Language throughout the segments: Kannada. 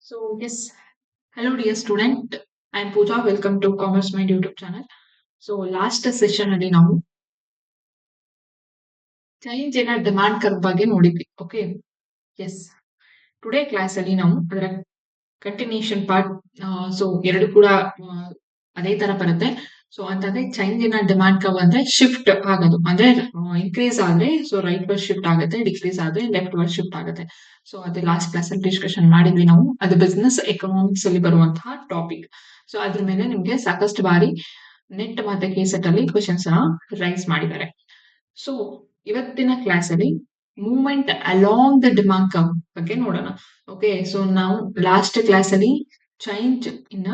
So yes, hello dear student. I am Pooja. Welcome to Commerce Mind YouTube channel. So last session ಅಲ್ಲಿ ನಾವು ಚೇಂಜ್ ಇನ್ ಡಿಮಾಂಡ್ ಕರ್ವ್ ಬಗ್ಗೆ ನೋಡಿದ್ವಿ. Okay, S. ಟುಡೇ ಕ್ಲಾಸ್ ಅಲ್ಲಿ ನಾವು ಅದರ ಕಂಟಿನ್ಯೂಷನ್ ಪಾರ್ಟ್. ಸೊ ಎರಡು ಕೂಡ ಅದೇ ತರ ಬರುತ್ತೆ. ಸೊ ಅಂತಂದ್ರೆ ಚೇಂಜ್ ಇನ್ ಡಿಮಾಂಡ್ ಕರ್ವ್ ಅಂದ್ರೆ ಶಿಫ್ಟ್ ಆಗೋದು, ಅಂದ್ರೆ ಇನ್ಕ್ರೀಸ್ ಆದ್ರೆ ಸೊ ರೈಟ್ ವರ್ಡ್ ಶಿಫ್ಟ್ ಆಗುತ್ತೆ, ಡಿಕ್ರೀಸ್ ಆದ್ರೆ ಲೆಫ್ಟ್ ವರ್ಡ್ ಶಿಫ್ಟ್ ಆಗುತ್ತೆ. ಸೊ ಅದು ಲಾಸ್ಟ್ ಕ್ಲಾಸ್ ಅಲ್ಲಿ ಡಿಸ್ಕಷನ್ ಮಾಡಿದ್ವಿ ನಾವು. ಅದು ಬಿಸ್ನೆಸ್ ಎಕನಾಮಿಕ್ಸ್ ಅಲ್ಲಿ ಬರುವಂತಹ ಟಾಪಿಕ್. ಸೊ ಅದ್ರ ಮೇಲೆ ನಿಮ್ಗೆ ಸಾಕಷ್ಟು ಬಾರಿ ನೆಟ್ ಮತ್ತೆ ಕೆಸೆಟ್ ಅಲ್ಲಿ ಕ್ವಶನ್ಸ್ ರೈಸ್ ಮಾಡಿದ್ದಾರೆ. ಸೊ ಇವತ್ತಿನ ಕ್ಲಾಸ್ ಅಲ್ಲಿ movement along the demand curve ಬಗ್ಗೆ ನೋಡೋಣ. ಓಕೆ, ಸೊ ನಾವು ಲಾಸ್ಟ್ ಕ್ಲಾಸ್ ಅಲ್ಲಿ ಚೇಂಜ್ ಇನ್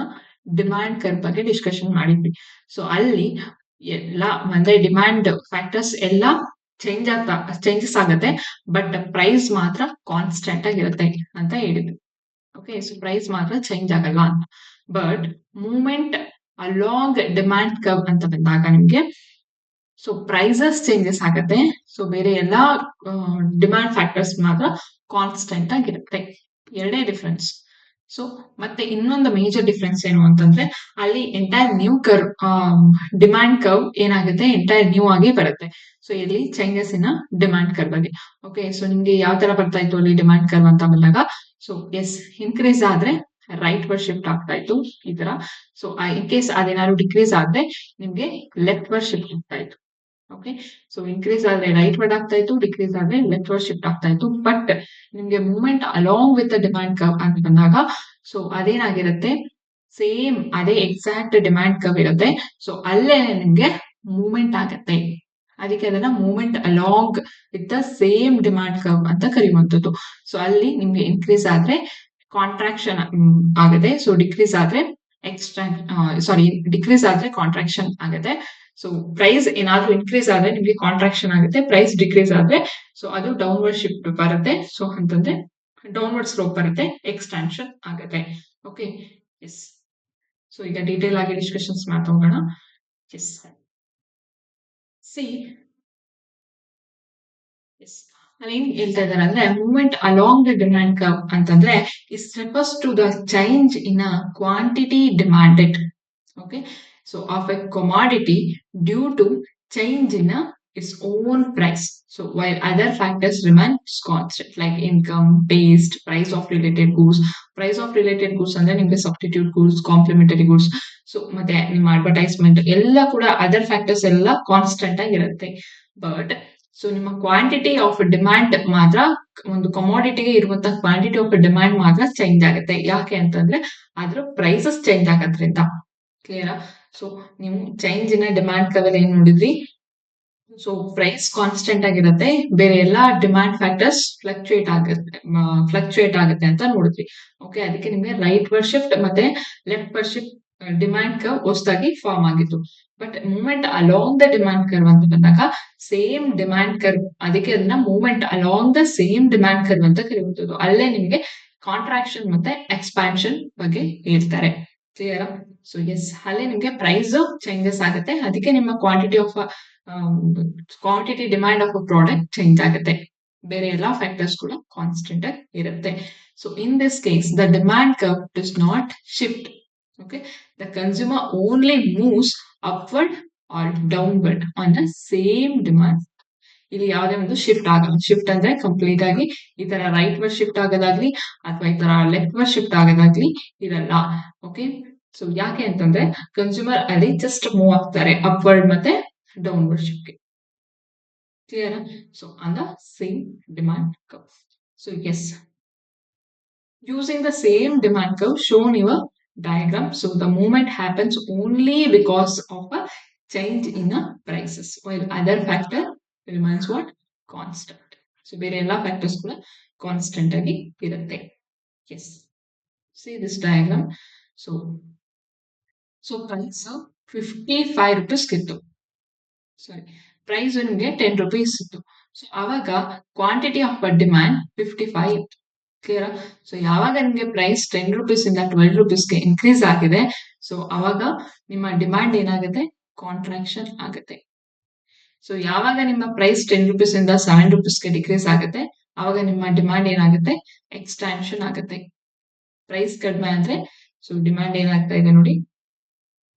ಡಿಮಾಂಡ್ ಕರ್ವ್ ಬಗ್ಗೆ ಡಿಸ್ಕಷನ್ ಮಾಡಿದ್ವಿ. ಸೊ ಅಲ್ಲಿ ಎಲ್ಲ ಅಂದ್ರೆ ಡಿಮಾಂಡ್ ಫ್ಯಾಕ್ಟರ್ಸ್ ಎಲ್ಲ ಚೇಂಜಸ್ ಆಗುತ್ತೆ, ಬಟ್ ಪ್ರೈಸ್ ಮಾತ್ರ ಕಾನ್ಸ್ಟೆಂಟ್ ಆಗಿರುತ್ತೆ ಅಂತ ಹೇಳಿದ್ವಿ. ಓಕೆ, ಸೊ ಪ್ರೈಸ್ ಮಾತ್ರ ಚೇಂಜ್ ಆಗಲ್ಲ ಅಂತ. But movement along demand curve ಅಂತ ಬಂದಾಗ ನಿಮ್ಗೆ ಸೊ ಪ್ರೈಸಸ್ ಚೇಂಜಸ್ ಆಗುತ್ತೆ. ಸೊ ಬೇರೆ ಎಲ್ಲಾ ಡಿಮಾಂಡ್ ಫ್ಯಾಕ್ಟರ್ಸ್ ಮಾತ್ರ ಕಾನ್ಸ್ಟೆಂಟ್ ಆಗಿರುತ್ತೆ. ಎರಡೇ ಡಿಫ್ರೆನ್ಸ್. ಸೊ ಮತ್ತೆ ಇನ್ನೊಂದು ಮೇಜರ್ ಡಿಫ್ರೆನ್ಸ್ ಏನು ಅಂತಂದ್ರೆ ಅಲ್ಲಿ entire new curve, demand curve ಏನಾಗುತ್ತೆ, ಎಂಟೈರ್ ನ್ಯೂ ಆಗಿ ಬರುತ್ತೆ. ಸೊ ಇಲ್ಲಿ ಚೇಂಜಸ್ ಇನ್ ಡಿಮಾಂಡ್ ಕರ್ವ್ ಅಲ್ಲಿ. ಓಕೆ, ಸೊ ನಿಮ್ಗೆ ಯಾವ ತರ ಬರ್ತಾ ಇತ್ತು ಅಲ್ಲಿ ಡಿಮಾಂಡ್ ಕರ್ವ್ ಅಂತ ಬಂದಾಗ, ಸೊ ಎಸ್, ಇನ್ಕ್ರೀಸ್ ಆದ್ರೆ ರೈಟ್ ವರ್ಡ್ ಶಿಫ್ಟ್ ಆಗ್ತಾ ಇತ್ತು ಈ ತರ. ಸೊ ಇನ್ ಕೇಸ್ ಅದೇನಾದ್ರು ಡಿಕ್ರೀಸ್ ಆದ್ರೆ ನಿಮ್ಗೆ ಲೆಫ್ಟ್ ವರ್ಡ್ ಶಿಫ್ಟ್ ಆಗ್ತಾ ಇತ್ತು. ಓಕೆ, ಸೊ ಇನ್ಕ್ರೀಸ್ ಆದ್ರೆ ರೈಟ್ ವರ್ಡ್ ಆಗ್ತಾ ಇತ್ತು, ಡಿಕ್ರೀಸ್ ಆದ್ರೆ ಲೆಫ್ಟ್ ವರ್ಡ್ ಶಿಫ್ಟ್ ಆಗ್ತಾ ಇತ್ತು. ಬಟ್ ನಿಮ್ಗೆ movement along with demand curve ಅಂತ ಬಂದಾಗ ಸೊ ಅದೇನಾಗಿರುತ್ತೆ, ಸೇಮ್ ಅದೇ ಎಕ್ಸಾಕ್ಟ್ ಡಿಮಾಂಡ್ ಕರ್ವ್ ಇರುತ್ತೆ. ಸೊ ಅಲ್ಲೇ ನಿಮ್ಗೆ ಮೂವ್ಮೆಂಟ್ ಆಗತ್ತೆ. ಅದಕ್ಕೆ ಅದನ್ನ movement along with the same demand curve ಅಂತ ಕರೆಯುವಂಥದ್ದು. ಸೊ ಅಲ್ಲಿ ನಿಮ್ಗೆ ಇನ್ಕ್ರೀಸ್ ಆದ್ರೆ ಕಾಂಟ್ರಾಕ್ಷನ್ ಆಗುತ್ತೆ. ಸೊ ಡಿಕ್ರೀಸ್ ಆದ್ರೆ ಡಿಕ್ರೀಸ್ ಆದ್ರೆ ಕಾಂಟ್ರಾಕ್ಷನ್ ಆಗುತ್ತೆ. ಸೊ ಪ್ರೈಸ್ ಏನಾದ್ರೂ ಇನ್ಕ್ರೀಸ್ ಆದ್ರೆ ನಿಮ್ಗೆ ಕಾಂಟ್ರಾಕ್ಷನ್ ಆಗುತ್ತೆ, ಪ್ರೈಸ್ ಡಿಕ್ರೀಸ್ ಆದ್ರೆ ಸೊ ಅದು ಡೌನ್ವರ್ಡ್ ಶಿಫ್ಟ್ ಬರುತ್ತೆ. ಸೊ ಅಂತಂದ್ರೆ ಡೌನ್ವರ್ಡ್ ಸ್ಲೋಪ್ ಬರುತ್ತೆ, ಎಕ್ಸ್ಟೆನ್ಷನ್ ಆಗುತ್ತೆ. Okay, yes. ಸೊ ಈಗ ಡೀಟೇಲ್ ಆಗಿ ಡಿಸ್ಕಷನ್ಸ್ ಮಾತಾಡೋಣ. ಎಸ್, ಸಿ ಎಸ್, ಅಲ್ಲಿ ಏನ್ ಹೇಳ್ತಾ ಇದಾರೆ ಅಂದ್ರೆ movement along the demand curve ಅಂತಂದ್ರೆ is refers to the change in a quantity demanded. Okay, so of a commodity due to change in its own price. So while other factors remain constant like income, taste, price of related goods. Price of related goods ಅಂದ್ರೆ ನಿಮಗೆ substitute goods, complementary goods. So ಮತ್ತೆ ನಿಮ್ಮ ಅಡ್ವರ್ಟೈಸ್ಮೆಂಟ್ ಎಲ್ಲ ಕೂಡ ಅದರ್ ಫ್ಯಾಕ್ಟರ್ಸ್ ಎಲ್ಲ ಕಾನ್ಸ್ಟೆಂಟ್ ಆಗಿರುತ್ತೆ. ಬಟ್ ಸೊ ನಿಮ್ಮ ಕ್ವಾಂಟಿಟಿ ಆಫ್ ಡಿಮ್ಯಾಂಡ್ ಮಾತ್ರ, ಒಂದು ಕಮಾಡಿಟಿಗೆ ಇರುವಂತಹ ಕ್ವಾಂಟಿಟಿ ಆಫ್ ಡಿಮ್ಯಾಂಡ್ ಮಾತ್ರ ಚೇಂಜ್ ಆಗುತ್ತೆ. ಯಾಕೆ ಅಂತಂದ್ರೆ ಅದ್ರ ಪ್ರೈಸಸ್ ಚೇಂಜ್ ಆಗೋದ್ರಿಂದ. ಕ್ಲಿಯರಾ? ಸೊ ನೀವು ಚೇಂಜ್ ಇನ್ ಡಿಮ್ಯಾಂಡ್ ಕರ್ವ್ ಏನ್ ನೋಡಿದ್ರಿ, ಸೊ ಪ್ರೈಸ್ ಕಾನ್ಸ್ಟೆಂಟ್ ಆಗಿರುತ್ತೆ, ಬೇರೆ ಎಲ್ಲಾ ಡಿಮ್ಯಾಂಡ್ ಫ್ಯಾಕ್ಟರ್ಸ್ ಫ್ಲಕ್ಚುಯೇಟ್ ಆಗುತ್ತೆ ಅಂತ ನೋಡಿದ್ವಿ. ಓಕೆ, ಅದಕ್ಕೆ ನಿಮ್ಗೆ ರೈಟ್ ವರ್ಡ್ ಶಿಫ್ಟ್ ಮತ್ತೆ left word shift demand curve ಹೊಸದಾಗಿ ಫಾರ್ಮ್ ಆಗಿತ್ತು. But movement along the demand curve ಅಂತ ಬಂದಾಗ ಸೇಮ್ ಡಿಮ್ಯಾಂಡ್ ಕರ್ವ್, ಅದಕ್ಕೆ ಅದನ್ನ movement along the same demand curve ಅಂತ ಕರೆಯುವಂಥದ್ದು. ಅಲ್ಲೇ ನಿಮ್ಗೆ ಕಾಂಟ್ರಾಕ್ಷನ್ ಮತ್ತೆ ಎಕ್ಸ್ಪಾನ್ಷನ್ ಬಗ್ಗೆ ಹೇಳ್ತಾರೆ. ಕ್ಲಿಯರ್? ಸೊ ಎಸ್, ಅಲ್ಲಿ ನಿಮ್ಗೆ ಪ್ರೈಸ್ ಚೇಂಜಸ್ ಆಗುತ್ತೆ, ಅದಕ್ಕೆ ನಿಮ್ಮ quantity demand of product change ಆಗುತ್ತೆ. ಬೇರೆ ಎಲ್ಲಾ ಫ್ಯಾಕ್ಟರ್ಸ್ ಕೂಡ ಕಾನ್ಸ್ಟೆಂಟ್ ಆಗಿ ಇರುತ್ತೆ. So in this case the demand curve does not shift. Okay, the consumer only moves upward or downward on the same demand. ಇಲ್ಲಿ ಯಾವುದೇ ಒಂದು ಶಿಫ್ಟ್ ಆಗಲ್ಲ. ಶಿಫ್ಟ್ ಅಂದ್ರೆ ಕಂಪ್ಲೀಟ್ ಆಗಿ ಈ ತರ ರೈಟ್ ವರ್ಡ್ ಶಿಫ್ಟ್ ಆಗೋದಾಗ್ಲಿ ಅಥವಾ ಈ ತರ ಲೆಫ್ಟ್ ವರ್ಡ್ ಶಿಫ್ಟ್ ಆಗೋದಾಗ್ಲಿ ಇರಲ್ಲ. ಓಕೆ, ಸೊ ಯಾಕೆ ಅಂತಂದ್ರೆ ಕನ್ಸ್ಯೂಮರ್ ಅಲ್ಲಿ ಜಸ್ಟ್ ಮೂವ್ ಆಗ್ತಾರೆ ಅಪ್ವರ್ಡ್ ಮತ್ತೆ downward shift. Clear? So on the same demand curve. So yes, using the same demand curve shown in your diagram, so the movement happens only because of a change in the prices, while other factor remains what? Constant. So ಬೇರೆ ಎಲ್ಲ ಫ್ಯಾಕ್ಟರ್ಸ್ ಕೂಡ ಕಾನ್ಸ್ಟೆಂಟ್ ಆಗಿ ಇರುತ್ತೆ. Yes, see this diagram. So price 55 rupees ಇತ್ತು. ಸಾರಿ, ಪ್ರೈಸ್ ನಿಮಗೆ 10 ರೂಪೀಸ್ ಇತ್ತು. ಸೊ ಅವಾಗ ಕ್ವಾಂಟಿಟಿ ಆಫ್ ಡಿಮ್ಯಾಂಡ್ 55 ಇತ್ತು. ಕ್ಲಿಯರ್? ಸೊ ಯಾವಾಗ ನಿಮ್ಗೆ ಪ್ರೈಸ್ 10 ರೂಪೀಸ್ ಇಂದ 12 ರೂಪೀಸ್ಗೆ ಇನ್ಕ್ರೀಸ್ ಆಗಿದೆ, ಸೊ ಅವಾಗ ನಿಮ್ಮ ಡಿಮ್ಯಾಂಡ್ ಏನಾಗುತ್ತೆ, ಕಾಂಟ್ರಾಕ್ಷನ್ ಆಗುತ್ತೆ. ಸೊ ಯಾವಾಗ ನಿಮ್ಮ ಪ್ರೈಸ್ 10 ರೂಪೀಸ್ ಇಂದ 7 ರೂಪೀಸ್ಗೆ ಡಿಕ್ರೀಸ್ ಆಗುತ್ತೆ, ಅವಾಗ ನಿಮ್ಮ ಡಿಮ್ಯಾಂಡ್ ಏನಾಗುತ್ತೆ, ಎಕ್ಸ್ಟ್ಯಾನ್ಷನ್ ಆಗುತ್ತೆ. ಪ್ರೈಸ್ ಕಡಿಮೆ ಆದ್ರೆ ಸೊ ಡಿಮ್ಯಾಂಡ್ ಏನಾಗ್ತಾ ಇದೆ ನೋಡಿ,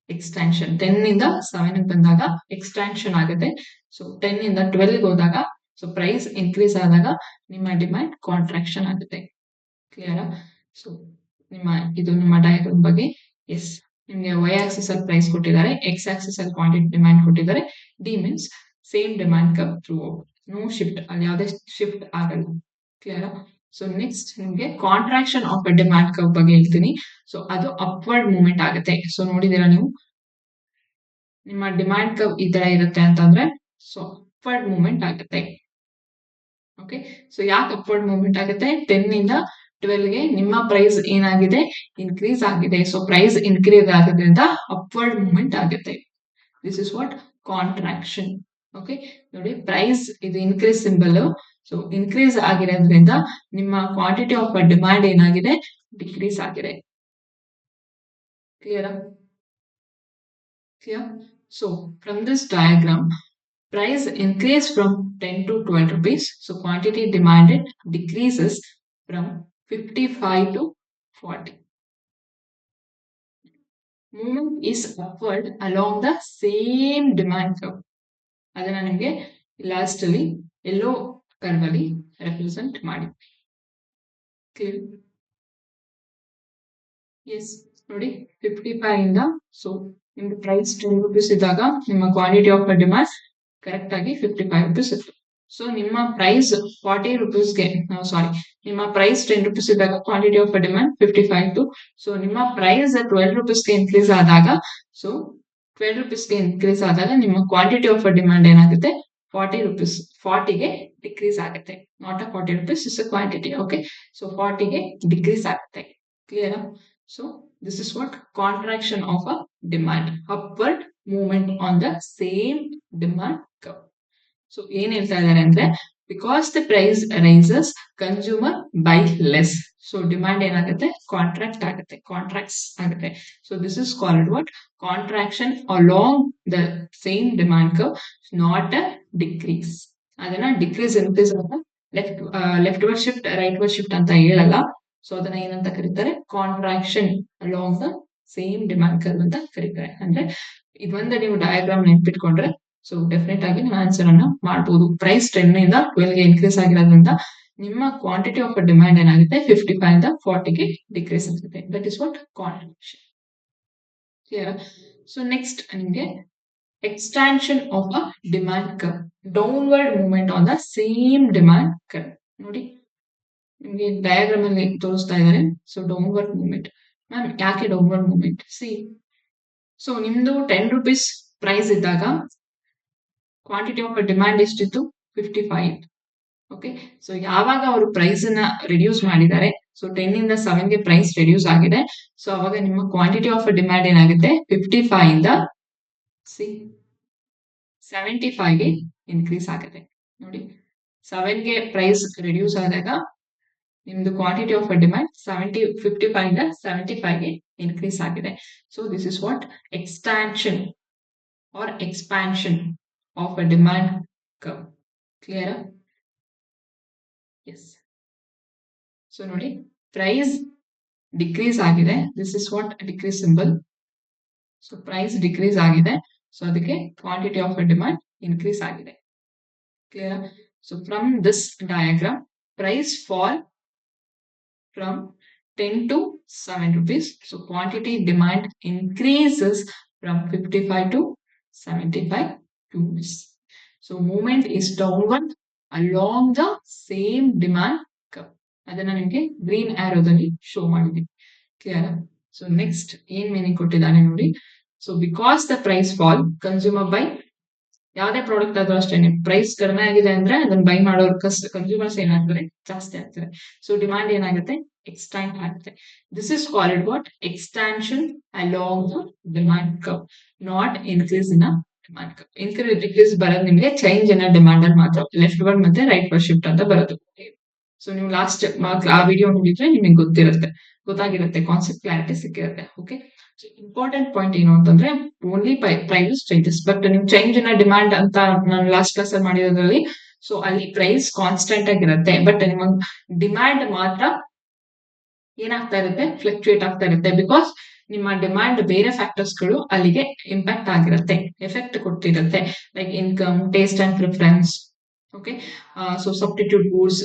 ಎಕ್ಸ್ಟೆನ್ಷನ್ 10 ಇಂದ 7 ಬಂದಾಗ ಎಕ್ಸ್ಟೆನ್ಷನ್ ಆಗುತ್ತೆ. ಸೊ 10 ಇಂದ 12 ಹೋದಾಗ ಸೊ ಪ್ರೈಸ್ ಇನ್ಕ್ರೀಸ್ ಆದಾಗ ನಿಮ್ಮ ಡಿಮ್ಯಾಂಡ್ ಕಾಂಟ್ರಾಕ್ಷನ್ ಆಗುತ್ತೆ. ಕ್ಲಿಯರಾ? ಸೊ ಇದು ನಿಮ್ಮ ಡಯಾಗ್ರಾಮ್ ಬಗ್ಗೆ. ಎಸ್, ನಿಮ್ಗೆ ವೈ ಆಕ್ಸಿಸ್ ಅಲ್ಲಿ ಪ್ರೈಸ್ ಕೊಟ್ಟಿದ್ದಾರೆ, ಎಕ್ಸ್ ಆಕ್ಸಿಸ್ ಅಲ್ಲಿ ಕ್ವಾಂಟಿಟಿ ಡಿಮ್ಯಾಂಡ್ ಕೊಟ್ಟಿದ್ದಾರೆ. D means same demand curve throughout, no shift, ಅಲ್ಲಿ ಯಾವುದೇ ಶಿಫ್ಟ್ ಆಗಲ್ಲ. ಕ್ಲಿಯರಾ? ಸೊ ನೆಕ್ಸ್ಟ್ ನಿಮ್ಗೆ ಕಾಂಟ್ರಾಕ್ಷನ್ ಆಫ್ ಡಿಮ್ಯಾಂಡ್ ಕರ್ವ್ ಬಗ್ಗೆ ಹೇಳ್ತೀನಿ. ಸೊ ಅದು ಅಪ್ವರ್ಡ್ ಮೂವ್ಮೆಂಟ್ ಆಗುತ್ತೆ. ಸೊ ನೋಡಿದೀರಾ ನೀವು, ನಿಮ್ಮ ಡಿಮ್ಯಾಂಡ್ ಕರ್ವ್ ಈ ತರ ಇರುತ್ತೆ ಅಂತಂದ್ರೆ ಸೊ ಅಪ್ವರ್ಡ್ ಮೂವ್ಮೆಂಟ್ ಆಗುತ್ತೆ. ಓಕೆ, ಸೊ ಯಾಕೆ ಅಪ್ವರ್ಡ್ ಮೂವ್ಮೆಂಟ್ ಆಗುತ್ತೆ? 10 ಇಂದ 12 ಗೆ ನಿಮ್ಮ ಪ್ರೈಸ್ ಏನಾಗಿದೆ, ಇನ್ಕ್ರೀಸ್ ಆಗಿದೆ. ಸೊ ಪ್ರೈಸ್ ಇನ್ಕ್ರೀಸ್ ಆಗೋದ್ರಿಂದ ಅಪ್ವರ್ಡ್ ಮೂವ್ಮೆಂಟ್ ಆಗುತ್ತೆ. This is what contraction. Okay, ನೋಡಿ ಪ್ರೈಸ್ ಇದು ಇನ್ಕ್ರೀಸ್ ಸಿಂಬಲ್. ಸೊ ಇನ್ಕ್ರೀಸ್ ಆಗಿರೋದ್ರಿಂದ ನಿಮ್ಮ ಕ್ವಾಂಟಿಟಿ ಆಫ್ ಡಿಮ್ಯಾಂಡ್ ಏನಾಗಿದೆ, ಡಿಕ್ರೀಸ್ ಆಗಿದೆ. ಕ್ಲಿಯರಾ? Clear? So from this diagram, price increase from 10 to 12 rupees. So quantity demanded decreases from 55 to 40. Movement is upward along the same demand curve. ಅದನ್ನ ನಿಮಗೆ ಲಾಸ್ಟ್ ಅಲ್ಲಿ ಎಲ್ಲೋ ಕರ್ವ್ ಅಲ್ಲಿ ರೆಪ್ರೆಸೆಂಟ್ ಮಾಡಿ. ಕ್ಲಿಯರ್? ಎಸ್, ನೋಡಿ 55 ಇಂದ ಸೊ ನಿಮ್ಗೆ ಪ್ರೈಸ್ 10 rupees ಇದ್ದಾಗ ನಿಮ್ಮ ಕ್ವಾಂಟಿಟಿ ಆಫ್ ಡಿಮ್ಯಾಂಡ್ ಕರೆಕ್ಟ್ ಆಗಿ 55 rupees ಇತ್ತು. ಸೊ ನಿಮ್ಮ ಪ್ರೈಸ್ 40 rupeesಗೆ ಸಾರಿ, ನಿಮ್ಮ ಪ್ರೈಸ್ 10 rupees ಇದ್ದಾಗ ಕ್ವಾಂಟಿಟಿ ಆಫ್ ಡಿಮ್ಯಾಂಡ್ 55 ಇತ್ತು. ಸೊ ನಿಮ್ಮ ಪ್ರೈಸ್ 12 rupeesಗೆ ಇನ್ಕ್ರೀಸ್ ಆದಾಗ ಸೊ 12 rupeesಗೆ ಇನ್ಕ್ರೀಸ್ ಆದಾಗ ನಿಮ್ಮ ಕ್ವಾಂಟಿಟಿ ಆಫ್ ಡಿಮ್ಯಾಂಡ್ ಏನಾಗುತ್ತೆ, 40 rupees 40ಗೆ ಡಿಕ್ರೀಸ್ ಆಗುತ್ತೆ. Not a 40 rupees is a quantity. Okay, so 40ಗೆ ಡಿಕ್ರೀಸ್ ಆಗುತ್ತೆ. Clear? So this is what contraction of a demand, upward movement on the same demand curve. So ಏನ್ ಹೇಳ್ತಾ ಇದ್ದಾರೆ ಅಂದ್ರೆ, because the price rises consumer buy less. So demand ಏನಾಗುತ್ತೆ, ಕಾಂಟ್ರಾಕ್ಟ್ ಆಗುತ್ತೆ, ಕಾಂಟ್ರಾಕ್ಟ್ಸ್ ಆಗುತ್ತೆ. So this is called what, contraction along the same demand curve, not a decrease. ಅದನ್ನ ಡಿಕ್ರೀಸ್ ಇನ್ಕ್ರೀಸ್ ಅಂತ leftward shift rightward shift ಅಂತ ಹೇಳಲ್ಲ. ಸೊ ಅದನ್ನ ಏನಂತ ಕರೀತಾರೆ, contraction along the same demand curve ಅಂತ ಕರೀತಾರೆ. ಅಂದ್ರೆ ಇದೊಂದು ನೀವು ಡಯಾಗ್ರಾಮ್ ನೆನ್ಪಿಟ್ಕೊಂಡ್ರೆ ಸೊ ಡೆಫಿನೆಟ್ ಆಗಿ ನೀವು ಆನ್ಸರ್ ಅನ್ನ ಮಾಡಬಹುದು. ಪ್ರೈಸ್ 10 ಇಂದ 12 ಗೆ ಇನ್ಕ್ರೀಸ್ ಆಗಿರೋದ್ರಿಂದ ನಿಮ್ಮ ಕ್ವಾಂಟಿಟಿ ಆಫ್ ಡಿಮ್ಯಾಂಡ್ ಏನಾಗುತ್ತೆ, 55 ಇಂದ 40ಗೆ ಡಿಕ್ರೀಸ್ ಆಗುತ್ತೆ. That is what contraction. Clear? So next ನಿಮ್ಗೆ extension of a demand curve, downward movement on the same demand curve. ನೋಡಿ ನಿಮ್ಗೆ ಡಯಾಗ್ರಾಮ್ ಅಲ್ಲಿ ತೋರಿಸ್ತಾ ಇದ್ದಾರೆ. So downward movement. ಮ್ಯಾಮ್ ಯಾಕೆ ಡೌನ್ವರ್ಡ್ ಮೂವ್ಮೆಂಟ್? ಸಿ, ಸೊ ನಿಮ್ದು 10 rupees ಪ್ರೈಸ್ ಇದ್ದಾಗ ಕ್ವಾಂಟಿಟಿ ಆಫ್ ಡಿಮ್ಯಾಂಡ್ ಎಷ್ಟಿತ್ತು, 55. ಓಕೆ, ಸೊ ಯಾವಾಗ ಅವರು ಪ್ರೈಸ್ ನ ರಿಡ್ಯೂಸ್ ಮಾಡಿದ್ದಾರೆ, ಸೊ 10 ಇಂದ 7ಗೆ ಪ್ರೈಸ್ ರಿಡ್ಯೂಸ್ ಆಗಿದೆ. ಸೊ ಅವಾಗ ನಿಮ್ಮ ಕ್ವಾಂಟಿಟಿ ಆಫ್ ಡಿಮ್ಯಾಂಡ್ ಏನಾಗುತ್ತೆ, 55 ಇಂದ 75ಗೆ ಇನ್ಕ್ರೀಸ್ ಆಗುತ್ತೆ. ನೋಡಿ 7ಗೆ ಪ್ರೈಸ್ ರಿಡ್ಯೂಸ್ ಆದಾಗ ನಿಮ್ದು ಕ್ವಾಂಟಿಟಿ ಆಫ್ ಡಿಮ್ಯಾಂಡ್ 55 ಇಂದ 75ಗೆ ಇನ್ಕ್ರೀಸ್ ಆಗಿದೆ. So this is what extension or expansion of a demand curve. Clear? Yes. So ನೋಡಿ ಪ್ರೈಸ್ ಡಿಕ್ರೀಸ್ ಆಗಿದೆ. This is what decrease symbol. So price decrease ಆಗಿದೆ. ಸೊ ಅದಕ್ಕೆ quantity of a demand increase ಆಗಿದೆ. Clear? So from this diagram, price fall from 10 to 7 rupees. So quantity demand increases from 55 to 75 rupees. So movement is downward along the same demand curve. ಅದನ್ನ ನಿಮಗೆ ಗ್ರೀನ್ ಆರೋದಲ್ಲಿ ಶೋ ಮಾಡಿದ್ವಿ. ಕ್ಲಿಯರ್? ಸೊ ನೆಕ್ಸ್ಟ್ ಏನ್ ಮೀನಿಂಗ್ ಕೊಟ್ಟಿದ್ದಾನೆ ನೋಡಿ. So because the price fall consumer buy, ಯಾವುದೇ ಪ್ರಾಡಕ್ಟ್ ಆದ್ರೂ ಅಷ್ಟೇ, ಪ್ರೈಸ್ ಕಡಿಮೆ ಆಗಿದೆ ಅಂದ್ರೆ ಅದನ್ನ ಬೈ ಮಾಡೋರು ಕನ್ಸ್ಯೂಮರ್ಸ್ ಏನಾಗ್ತಾರೆ, ಜಾಸ್ತಿ ಆಗ್ತಾರೆ. ಸೊ ಡಿಮ್ಯಾಂಡ್ ಏನಾಗುತ್ತೆ, ಎಕ್ಸ್ಟ್ಯಾಂಡ್ ಆಗುತ್ತೆ. This is called what, extension along the demand curve, not increase in demand curve. Increase decrease ಬರೋದು ನಿಮಗೆ ಚೇಂಜ್ ಇನ್ ಡಿಮ್ಯಾಂಡ್ ಅಲ್ಲಿ ಮಾತ್ರ, ಲೆಫ್ಟ್ ವರ್ಡ್ ಮತ್ತೆ ರೈಟ್ ವರ್ಡ್ ಶಿಫ್ಟ್ ಅಂತ ಬರೋದು. ಸೊ ನೀವು ಲಾಸ್ಟ್ ಆ ವಿಡಿಯೋ ನೋಡಿದ್ರೆ ನಿಮಗೆ ಗೊತ್ತಾಗಿರುತ್ತೆ, ಕಾನ್ಸೆಪ್ಟ್ ಕ್ಲಾರಿಟಿ ಸಿಕ್ಕಿರುತ್ತೆ. ಓಕೆ, ಸೊ ಇಂಪಾರ್ಟೆಂಟ್ ಪಾಯಿಂಟ್ ಏನು ಅಂತಂದ್ರೆ, ಓನ್ಲಿ ಪ್ರೈಸ್ ಚೇಂಜಸ್, ಬಟ್ ನೀವು ಚೇಂಜ್ ಇನ್ ಡಿಮ್ಯಾಂಡ್ ಅಂತ ನಾನು ಲಾಸ್ಟ್ ಕ್ಲಾಸ್ ಅಲ್ಲಿ ಮಾಡಿರೋದ್ರಲ್ಲಿ, ಸೊ ಅಲ್ಲಿ ಪ್ರೈಸ್ ಕಾನ್ಸ್ಟೆಂಟ್ ಆಗಿರುತ್ತೆ, ಬಟ್ ನಿಮ್ಮ ಡಿಮ್ಯಾಂಡ್ ಮಾತ್ರ ಏನಾಗ್ತಾ ಇರುತ್ತೆ, ಫ್ಲಕ್ಚುಯೇಟ್ ಆಗ್ತಾ ಇರುತ್ತೆ. ಬಿಕಾಸ್ ನಿಮ್ಮ ಡಿಮ್ಯಾಂಡ್ ಬೇರೆ ಫ್ಯಾಕ್ಟರ್ಸ್ ಗಳು ಅಲ್ಲಿಗೆ ಇಂಪ್ಯಾಕ್ಟ್ ಆಗಿರುತ್ತೆ, ಎಫೆಕ್ಟ್ ಕೊಡ್ತಿರುತ್ತೆ. Like income, taste and preference. Okay, so substitute goods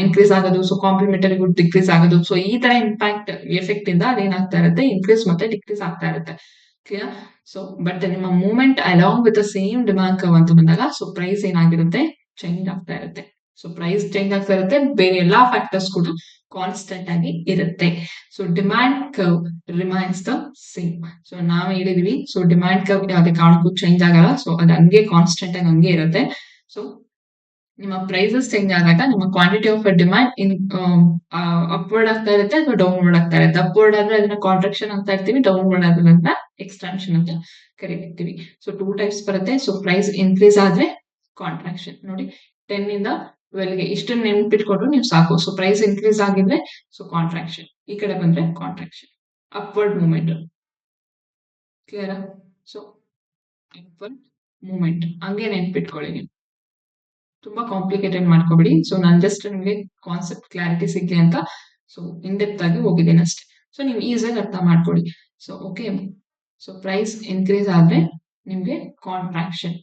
increase ಆಗೋದು, ಸೊ ಕಾಂಪ್ಲಿಮೆಂಟರಿ ಗುಡ್ ಡಿಕ್ರೀಸ್ ಆಗೋದು. ಸೊ ಈ ತರ ಇಂಪ್ಯಾಕ್ಟ್ ಎಫೆಕ್ಟ್ ಇಂದ ಅದೇನಾಗ್ತಾ ಇರುತ್ತೆ, ಇನ್ಕ್ರೀಸ್ ಮತ್ತೆ ಡಿಕ್ರೀಸ್ ಆಗ್ತಾ ಇರುತ್ತೆ. ಕ್ಲಿಯರ್? ಸೊ ಬಟ್ ನಿಮ್ಮ movement along with the same demand curve ಅಂತ ಬಂದಾಗ, ಸೊ ಪ್ರೈಸ್ ಏನಾಗಿರುತ್ತೆ, ಚೇಂಜ್ ಆಗ್ತಾ ಇರುತ್ತೆ. ಸೊ ಪ್ರೈಸ್ ಚೇಂಜ್ ಆಗ್ತಾ ಇರುತ್ತೆ, ಬೇರೆ ಎಲ್ಲಾ ಫ್ಯಾಕ್ಟರ್ಸ್ ಕೂಡ ಕಾನ್ಸ್ಟೆಂಟ್ ಆಗಿ ಇರುತ್ತೆ. So demand curve remains the same. So ನಾವು ಹೇಳಿದೀವಿ, ಸೊ ಡಿಮ್ಯಾಂಡ್ ಕರ್ವ್ ಯಾವುದೇ ಕಾರಣಕ್ಕೂ ಚೇಂಜ್ ಆಗಲ್ಲ. ಸೊ ಅದು ಹಂಗೆ ಕಾನ್ಸ್ಟೆಂಟ್ ಆಗಿ ಹಂಗೆ ಇರುತ್ತೆ. ಸೊ ನಿಮ್ಮ ಪ್ರೈಸಸ್ ಚೇಂಜ್ ಆದಾಗ ನಿಮ್ಮ ಕ್ವಾಂಟಿಟಿ ಆಫ್ ಡಿಮ್ಯಾಂಡ್ ಅಪ್ವರ್ಡ್ ಆಗ್ತಾ ಇರುತ್ತೆ ಅಥವಾ ಡೌನ್ವರ್ಡ್ ಆಗ್ತಾ ಇರುತ್ತೆ. ಅಪ್ವರ್ಡ್ ಆದ್ರೆ ಅದನ್ನ ಕಾಂಟ್ರಾಕ್ಷನ್ ಅಂತ ಇರ್ತೀವಿ, ಡೌನ್ವರ್ಡ್ ಆದ್ರೆ ಎಕ್ಸ್ಪಾನ್ಷನ್ ಅಂತ ಕರಿತೀವಿ. ಸೊ 2 ಟೈಪ್ಸ್ ಬರುತ್ತೆ. ಸೊ ಪ್ರೈಸ್ ಇನ್ಕ್ರೀಸ್ ಆದ್ರೆ ಕಾಂಟ್ರಾಕ್ಷನ್. ನೋಡಿ, 10 ಇಂದ 12 ಗೆ ಇಷ್ಟನ್ನು ನೆನ್ಪಿಟ್ಕೊಂಡ್ರು ನೀವು ಸಾಕು. ಸೊ ಪ್ರೈಸ್ ಇನ್ಕ್ರೀಸ್ ಆಗಿದ್ರೆ ಸೊ ಕಾಂಟ್ರಾಕ್ಷನ್, ಈ ಕಡೆ ಬಂದ್ರೆ contraction, upward movement. Clear? So upward movement ಹಂಗೆ ನೆನ್ಪಿಟ್ಕೊಳ್ಳಿ ನೀವು, ತುಂಬಾ ಕಾಂಪ್ಲಿಕೇಟೆಡ್ ಮಾಡ್ಕೋಬೇಡಿ. ಸೊ ನಾನು ಜಸ್ಟ್ ನಿಮಗೆ ಕಾನ್ಸೆಪ್ಟ್ ಕ್ಲಾರಿಟಿ ಸಿಗ್ಲಿ ಅಂತ ಸೊ ಇನ್ ಡೆಪ್ತ್ ಆಗಿ ಹೋಗಿದ್ದೀನಿ ಅಷ್ಟೇ. ಸೊ ನೀವು ಈಸಿಯಾಗಿ ಅರ್ಥ ಮಾಡ್ಕೊಳ್ಳಿ. So okay, so price increase ಆದ್ರೆ ನಿಮ್ಗೆ contraction,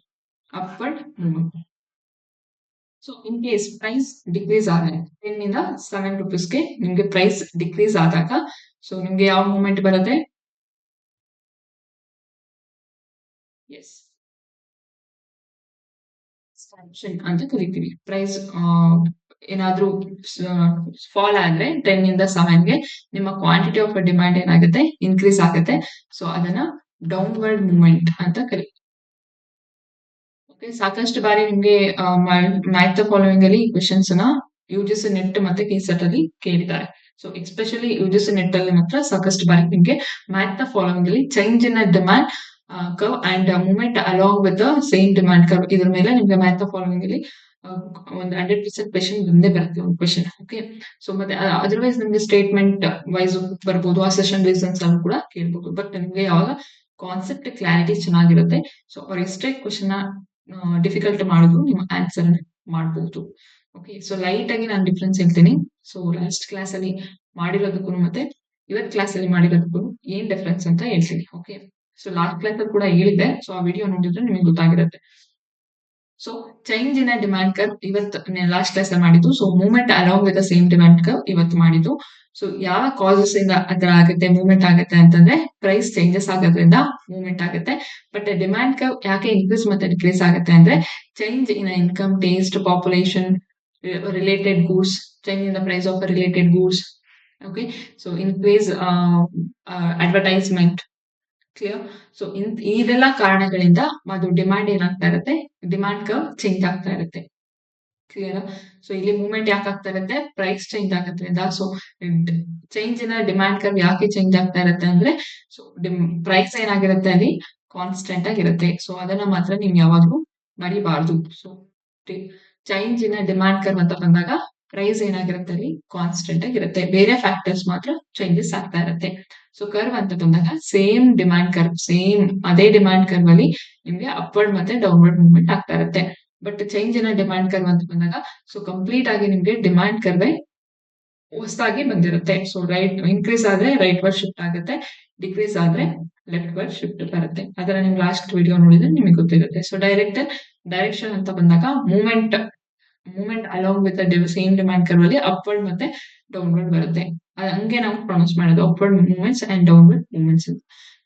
upward movement. So in case price decrease ಆದ್ರೆ 10 ಇಂದ 7 ರುಪೀಸ್ಗೆ ನಿಮ್ಗೆ ಪ್ರೈಸ್ ಡಿಕ್ರೀಸ್ ಆದಾಗ ಸೊ ನಿಮ್ಗೆ ಯಾವ ಮೂವ್ಮೆಂಟ್ ಬರುತ್ತೆ? ಎಸ್, ಎಕ್ಸ್ಪಾನ್ಷನ್ ಅಂತ ಕರಿತೀವಿ. ಪ್ರೈಸ್ ಏನಾದ್ರೂ ಫಾಲ್ ಆದ್ರೆ 10 ಇಂದ 7ಗೆ ನಿಮ್ಮ ಕ್ವಾಂಟಿಟಿ ಆಫ್ ಡಿಮ್ಯಾಂಡ್ ಏನಾಗುತ್ತೆ, ಇನ್ಕ್ರೀಸ್ ಆಗುತ್ತೆ. ಸೊ ಅದನ್ನ ಡೌನ್ವರ್ಡ್ ಮೂವ್ಮೆಂಟ್ ಅಂತ ಕರಿತೀವಿ. ಓಕೆ, ಸಾಕಷ್ಟು ಬಾರಿ ನಿಮ್ಗೆ ಮ್ಯಾಚ್ ದ ಫಾಲೋವಿಂಗ್ ಅಲ್ಲಿ ಈ ಕ್ವೆಶನ್ಸ್ ನ ಯುಜಿಸಿ ನೆಟ್ ಮತ್ತೆ ಕೆಸೆಟ್ ಅಲ್ಲಿ ಕೇಳಿದ್ದಾರೆ. ಸೊ ಎಸ್ಪೆಷಲಿ ಯುಜಿಸಿ ನೆಟ್ ಅಲ್ಲಿ ಮಾತ್ರ ಸಾಕಷ್ಟು ಬಾರಿ ನಿಮ್ಗೆ ಮ್ಯಾಚ್ ದ ಫಾಲೋವಿಂಗ್ ಅಲ್ಲಿ change in demand curve and movement along with the same demand curve, ಇದ್ರ ಮೇಲೆ ನಿಮ್ಗೆ ಮ್ಯಾಚ್ ದ ಫಾಲೋವಿಂಗ್ ಅಲ್ಲಿ ಒಂದು 100% ಕ್ವೆಶನ್ ಬಂದೇ ಬರುತ್ತೆ, ಒಂದು ಕ್ವೆಶನ್. ಓಕೆ, ಸೊ ಮತ್ತೆ ಅದರ್ವೈಸ್ ನಿಮ್ಗೆ ಸ್ಟೇಟ್ಮೆಂಟ್ ವೈಸ್ ಬರ್ಬೋದು, ಆ ಸೆಷನ್ ರೀಸನ್ಸ್ ಅನ್ನು ಕೂಡ ಕೇಳ್ಬೋದು. ಬಟ್ ನಿಮ್ಗೆ ಯಾವಾಗ ಕಾನ್ಸೆಪ್ಟ್ ಕ್ಲಾರಿಟಿ ಚೆನ್ನಾಗಿರುತ್ತೆ, ಸೊ ಅವ್ರ ಎಷ್ಟೇ ಕ್ವೆಶನ್ ಡಿಫಿಕಲ್ಟ್ ಮಾಡಿದ್ರು ನಿಮ್ಮ ಆನ್ಸರ್ ಮಾಡಬಹುದು. ಓಕೆ, ಸೊ ಲೈಟ್ ಆಗಿ ನಾನು ಡಿಫ್ರೆನ್ಸ್ ಹೇಳ್ತೀನಿ. ಸೊ ಲಾಸ್ಟ್ ಕ್ಲಾಸ್ ಅಲ್ಲಿ ಮಾಡಿರೋದಕ್ಕೂ ಮತ್ತೆ ಇವತ್ ಕ್ಲಾಸ್ ಅಲ್ಲಿ ಮಾಡಿರೋದಕ್ಕೂ ಏನ್ ಡಿಫ್ರೆನ್ಸ್ ಅಂತ ಹೇಳ್ತೀನಿ. ಓಕೆ, ಸೊ ಲಾಸ್ಟ್ ಕ್ಲಾಸ್ ಅಲ್ಲಿ ಕೂಡ ಹೇಳಿದೆ, ಸೊ ಆ ವಿಡಿಯೋ ನೋಡಿದ್ರೆ ನಿಮಗೆ ಗೊತ್ತಾಗಿರುತ್ತೆ. So change in demand curve ಇವತ್ತು ಲಾಸ್ಟ್ ಕ್ಲಾಸ್ ಅಲ್ಲಿ ಮಾಡಿದ್ದು. So movement along with same demand curve ಇವತ್ತು ಮಾಡಿದ್ದು. ಸೊ ಯಾವ ಕಾಸಸ್ ಇಂದ ಆತರ ಆಗುತ್ತೆ, ಮೂವ್ಮೆಂಟ್ ಆಗುತ್ತೆ ಅಂತಂದ್ರೆ ಪ್ರೈಸ್ ಚೇಂಜಸ್ ಆಗೋದ್ರಿಂದ ಮೂವ್ಮೆಂಟ್ ಆಗುತ್ತೆ. ಬಟ್ ಡಿಮ್ಯಾಂಡ್ ಕರ್ವ್ ಯಾಕೆ ಇನ್ಕ್ರೀಸ್ ಮತ್ತೆ ಡಿಕ್ರೀಸ್ ಆಗುತ್ತೆ ಅಂದ್ರೆ change in income, taste, population, related goods, change in the price of related goods. Okay, so increase advertisement. Clear? So ಇದೆಲ್ಲ ಕಾರಣಗಳಿಂದ ಅದು ಡಿಮ್ಯಾಂಡ್ ಏನಾಗ್ತಾ ಇರುತ್ತೆ, ಡಿಮ್ಯಾಂಡ್ ಕರ್ವ್ ಚೇಂಜ್ ಆಗ್ತಾ ಇರುತ್ತೆ. ಕ್ಲಿಯರ್? ಸೊ ಇಲ್ಲಿ ಮೂವ್ಮೆಂಟ್ ಯಾಕೆ ಆಗ್ತಾ ಇರುತ್ತೆ, ಪ್ರೈಸ್ ಚೇಂಜ್ ಆಗೋದ್ರಿಂದ. So change in demand curve ಯಾಕೆ ಚೇಂಜ್ ಆಗ್ತಾ ಇರುತ್ತೆ ಅಂದ್ರೆ ಸೊ ಪ್ರೈಸ್ ಏನಾಗಿರುತ್ತೆ ಅಲ್ಲಿ ಕಾನ್ಸ್ಟೆಂಟ್ ಆಗಿರುತ್ತೆ. ಸೊ ಅದನ್ನ ಮಾತ್ರ ನೀವು ಯಾವಾಗ್ಲೂ ಮರಿಬಾರ್ದು. So change in demand curve ಅಂತ ಬಂದಾಗ ಪ್ರೈಸ್ ಏನಾಗಿರುತ್ತೆ ಅಲ್ಲಿ ಕಾನ್ಸ್ಟೆಂಟ್ ಆಗಿರುತ್ತೆ, ಬೇರೆ ಫ್ಯಾಕ್ಟರ್ಸ್ ಮಾತ್ರ ಚೇಂಜಸ್ ಆಗ್ತಾ ಇರುತ್ತೆ. ಸೊ ಕರ್ವ್ ಅಂತ ಬಂದಾಗ ಸೇಮ್ ಡಿಮ್ಯಾಂಡ್ ಕರ್ವ್, ಸೇಮ್ ಅದೇ ಡಿಮ್ಯಾಂಡ್ ಕರ್ವ್ ಅಲ್ಲಿ ನಿಮ್ಗೆ ಅಪ್ವರ್ಡ್ ಮತ್ತೆ ಡೌನ್ವರ್ಡ್ ಮೂವ್ಮೆಂಟ್ ಆಗ್ತಾ ಇರುತ್ತೆ. But change in demand curve ಅಂತ ಬಂದಾಗ ಸೊ ಕಂಪ್ಲೀಟ್ ಆಗಿ ನಿಮ್ಗೆ ಡಿಮ್ಯಾಂಡ್ ಕರ್ವ್ ಹೊಸದಾಗಿ ಬಂದಿರುತ್ತೆ. ಸೊ ರೈಟ್ ಇನ್ಕ್ರೀಸ್ ಆದ್ರೆ ರೈಟ್ ವರ್ಡ್ ಶಿಫ್ಟ್ ಆಗುತ್ತೆ, ಡಿಕ್ರೀಸ್ ಆದ್ರೆ ಲೆಫ್ಟ್ ವರ್ಡ್ ಶಿಫ್ಟ್ ಬರುತ್ತೆ. ಅದರ ನಿಮ್ ಲಾಸ್ಟ್ ವಿಡಿಯೋ ನೋಡಿದ್ರೆ ನಿಮಗೆ ಗೊತ್ತಿರುತ್ತೆ. ಸೊ ಡೈರೆಕ್ಷನ್ ಅಂತ ಬಂದಾಗ movement along with same demand curve ಅಲ್ಲಿ ಅಪ್ವರ್ಡ್ ಮತ್ತೆ ಡೌನ್ವರ್ಡ್ ಬರುತ್ತೆ. ಹಂಗೆ ನಾವು ಪ್ರೊನೌನ್ಸ್ ಮಾಡೋದು upward movements and downward movements ಅಂತ.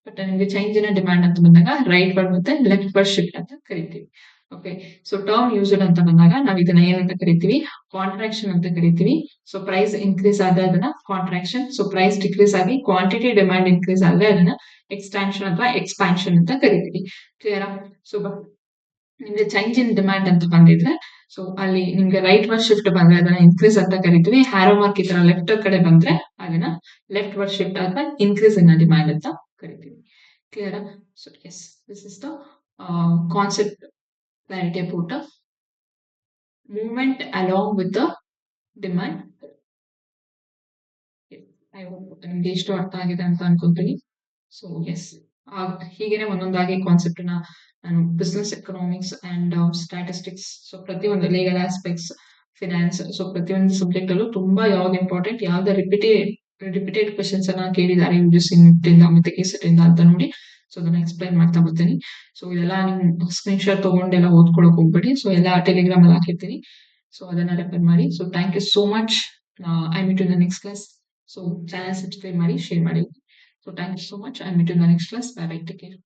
ಬಟ್ ನಿಮಗೆ ಚೇಂಜ್ ಇನ್ ಡಿಮ್ಯಾಂಡ್ ಅಂತ ಬಂದಾಗ ರೈಟ್ ವರ್ಡ್ ಮತ್ತೆ ಲೆಫ್ಟ್ ವರ್ಡ್ ಶಿಫ್ಟ್ ಅಂತ ಕರಿತೀವಿ. ಓಕೆ, ಸೊ ಟರ್ಮ್ ಯೂಸ್ಡ್ ಅಂತ ಬಂದಾಗ ನಾವು ಇದನ್ನ ಏನಂತ ಕರಿತೀವಿ, ಕಾಂಟ್ರಾಕ್ಷನ್ ಅಂತ ಕರಿತೀವಿ. ಸೊ ಪ್ರೈಸ್ ಇನ್ಕ್ರೀಸ್ ಆದ್ರೆ ಅದನ್ನ ಕಾಂಟ್ರಾಕ್ಷನ್. ಸೊ ಪ್ರೈಸ್ ಡಿಕ್ರೀಸ್ ಆಗಿ ಕ್ವಾಂಟಿಟಿ ಡಿಮ್ಯಾಂಡ್ ಇನ್ಕ್ರೀಸ್ ಆದ್ರೆ ಅದನ್ನ ಎಕ್ಸ್ಟಾನ್ಷನ್ ಅಥವಾ ಎಕ್ಸ್ಪಾನ್ಷನ್ ಅಂತ ಕರಿತೀವಿ. ಕ್ಲಿಯರ್? ಸೊ ನಿಮ್ಗೆ ಚೇಂಜ್ ಇನ್ ಡಿಮ್ಯಾಂಡ್ ಅಂತ ಬಂದಿದ್ರೆ ಸೊ ಅಲ್ಲಿ ನಿಮ್ಗೆ ರೈಟ್ ವರ್ಡ್ ಶಿಫ್ಟ್ ಬಂದ್ರೆ ಅದನ್ನ ಇನ್ಕ್ರೀಸ್ ಅಂತ ಕರಿತೀವಿ. ಹ್ಯಾರೋ ಮಾರ್ಕ್ ಈ ತರ ಲೆಫ್ಟ್ ಕಡೆ ಬಂದ್ರೆ ಅದನ್ನ ಲೆಫ್ಟ್ ವರ್ಡ್ ಶಿಫ್ಟ್ ಅಥವಾ ಇನ್ಕ್ರೀಸ್ ಇನ್ ಡಿಮ್ಯಾಂಡ್ ಅಂತ ಕರಿತೀವಿ. Clear? So yes, this is the concept clarity about movement along with the demand. I hope ನಿಮ್ಗೆ ಎಷ್ಟು ಅರ್ಥ ಆಗಿದೆ ಅಂತ ಅನ್ಕೊಂತೀನಿ. ಸೊ ಎಸ್, ಹೀಗೇನೆ ಒಂದೊಂದಾಗಿ ಕಾನ್ಸೆಪ್ಟ್ ನಾನು business economics and statistics, so ಪ್ರತಿಯೊಂದು ಲೀಗಲ್ ಆಸ್ಪೆಕ್ಟ್ಸ್, ಫಿನಾನ್ಸ್, ಸೊ ಪ್ರತಿಯೊಂದು ಸಬ್ಜೆಕ್ಟ್ ಅಲ್ಲೂ ತುಂಬಾ ಯಾವ್ದು ಇಂಪಾರ್ಟೆಂಟ್, ಯಾವ್ದು ರಿಪೀಟೆಡ್ ಕ್ವೆಶನ್ಸ್ ಅನ್ನ ಕೇಳಿದ್ದಾರೆ ಯುಜಿಸಿ ಇಂದ ಮತ್ತೆ ಕೆಸೆಟ್ ಇಂದ ಅಂತ ನೋಡಿ ಸೊ ಅದನ್ನ ಎಕ್ಸ್ಪ್ಲೈನ್ ಮಾಡ್ತಾ ಬರ್ತೀನಿ. ಸೊ ಇದೆಲ್ಲ ನೀವು ಸ್ಕ್ರೀನ್ ಶಾಟ್ ತಗೊಂಡೆಲ್ಲ ಓದ್ಕೊಳಕ್ ಹೋಗ್ಬೇಡಿ. ಸೊ ಎಲ್ಲ ಟೆಲಿಗ್ರಾಮ್ ಅಲ್ಲಿ ಹಾಕಿರ್ತೀನಿ. ಸೊ ಅದನ್ನ ರೆಫರ್ ಮಾಡಿ. So thank you so much. I meet in the next class. So channel subscribe ಮಾಡಿ, ಶೇರ್ ಮಾಡಿ. So thank you so much. I meet in the next class. Bye bye. Take care.